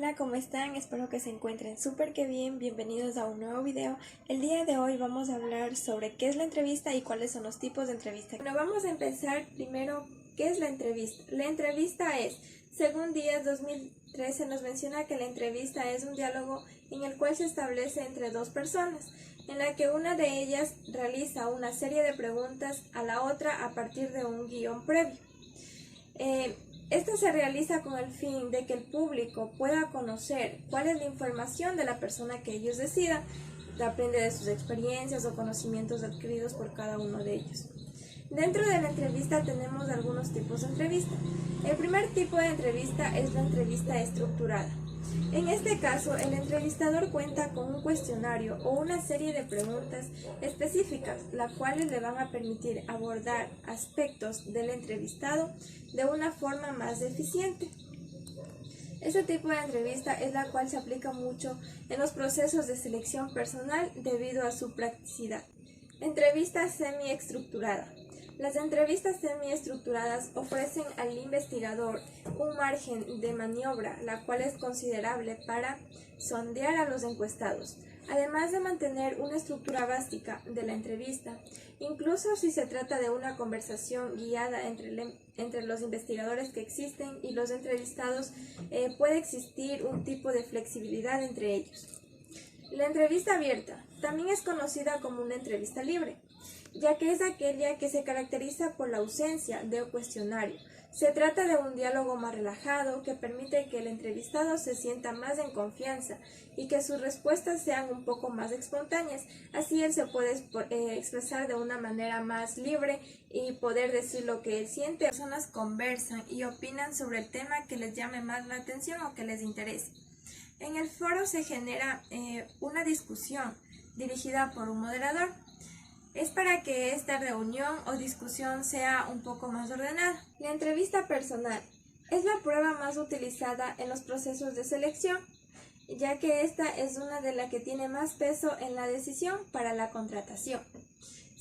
Hola, ¿cómo están? Espero que se encuentren súper que bien. Bienvenidos a un nuevo video. El día de hoy vamos a hablar sobre qué es la entrevista y cuáles son los tipos de entrevista. Bueno, vamos a empezar primero. ¿Qué es la entrevista? La entrevista es, según Díaz 2013, nos menciona que la entrevista es un diálogo en el cual se establece entre dos personas, en la que una de ellas realiza una serie de preguntas a la otra a partir de un guión previo. Esto se realiza con el fin de que el público pueda conocer cuál es la información de la persona que ellos decidan, depende de sus experiencias o conocimientos adquiridos por cada uno de ellos. Dentro de la entrevista tenemos algunos tipos de entrevista. El primer tipo de entrevista es la entrevista estructurada. En este caso, el entrevistador cuenta con un cuestionario o una serie de preguntas específicas, las cuales le van a permitir abordar aspectos del entrevistado de una forma más eficiente. Este tipo de entrevista es la cual se aplica mucho en los procesos de selección personal debido a su practicidad. Entrevista semiestructurada. Las entrevistas semiestructuradas ofrecen al investigador un margen de maniobra, la cual es considerable para sondear a los encuestados, además de mantener una estructura básica de la entrevista. Incluso si se trata de una conversación guiada entre los investigadores que existen y los entrevistados, puede existir un tipo de flexibilidad entre ellos. La entrevista abierta también es conocida como una entrevista libre, ya que es aquella que se caracteriza por la ausencia de un cuestionario. Se trata de un diálogo más relajado que permite que el entrevistado se sienta más en confianza y que sus respuestas sean un poco más espontáneas. Así él se puede expresar de una manera más libre y poder decir lo que él siente. Las personas conversan y opinan sobre el tema que les llame más la atención o que les interese. En el foro se genera una discusión dirigida por un moderador. Es para que esta reunión o discusión sea un poco más ordenada. La entrevista personal es la prueba más utilizada en los procesos de selección, ya que esta es una de las que tiene más peso en la decisión para la contratación.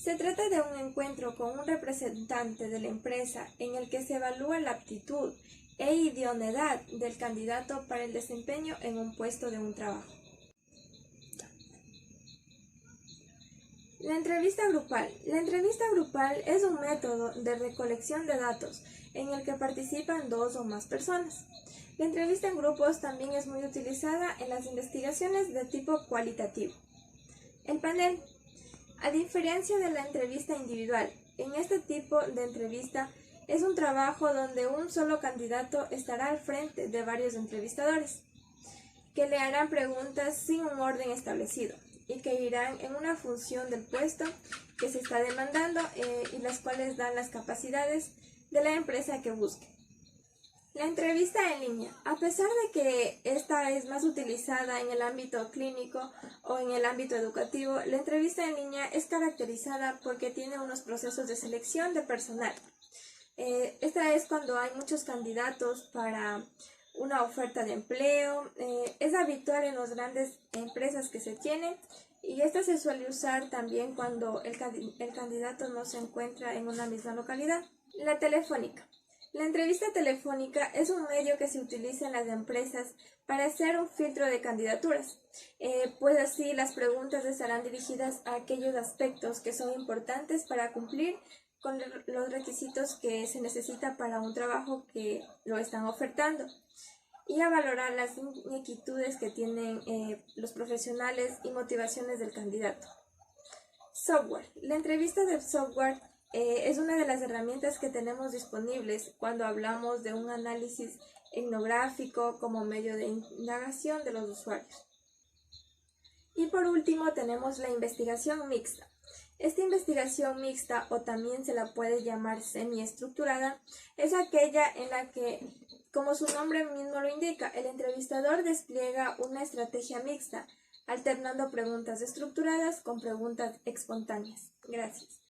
Se trata de un encuentro con un representante de la empresa en el que se evalúa la aptitud e idoneidad del candidato para el desempeño en un puesto de un trabajo. La entrevista grupal. La entrevista grupal es un método de recolección de datos en el que participan dos o más personas. La entrevista en grupos también es muy utilizada en las investigaciones de tipo cualitativo. El panel. A diferencia de la entrevista individual, en este tipo de entrevista es un trabajo donde un solo candidato estará al frente de varios entrevistadores, que le harán preguntas sin un orden establecido y que irán en una función del puesto que se está demandando y las cuales dan las capacidades de la empresa que busque. La entrevista en línea. A pesar de que esta es más utilizada en el ámbito clínico o en el ámbito educativo, la entrevista en línea es caracterizada porque tiene unos procesos de selección de personal. Esta es cuando hay muchos candidatos para una oferta de empleo. Es habitual en las grandes empresas que se tienen y esta se suele usar también cuando el candidato no se encuentra en una misma localidad. La telefónica. La entrevista telefónica es un medio que se utiliza en las empresas para hacer un filtro de candidaturas, pues así las preguntas estarán dirigidas a aquellos aspectos que son importantes para cumplir con los requisitos que se necesita para un trabajo que lo están ofertando y a valorar las inquietudes que tienen los profesionales y motivaciones del candidato. Software. La entrevista de software es una de las herramientas que tenemos disponibles cuando hablamos de un análisis etnográfico como medio de indagación de los usuarios. Y por último tenemos la investigación mixta. Esta investigación mixta, o también se la puede llamar semiestructurada, es aquella en la que, como su nombre mismo lo indica, el entrevistador despliega una estrategia mixta, alternando preguntas estructuradas con preguntas espontáneas. Gracias.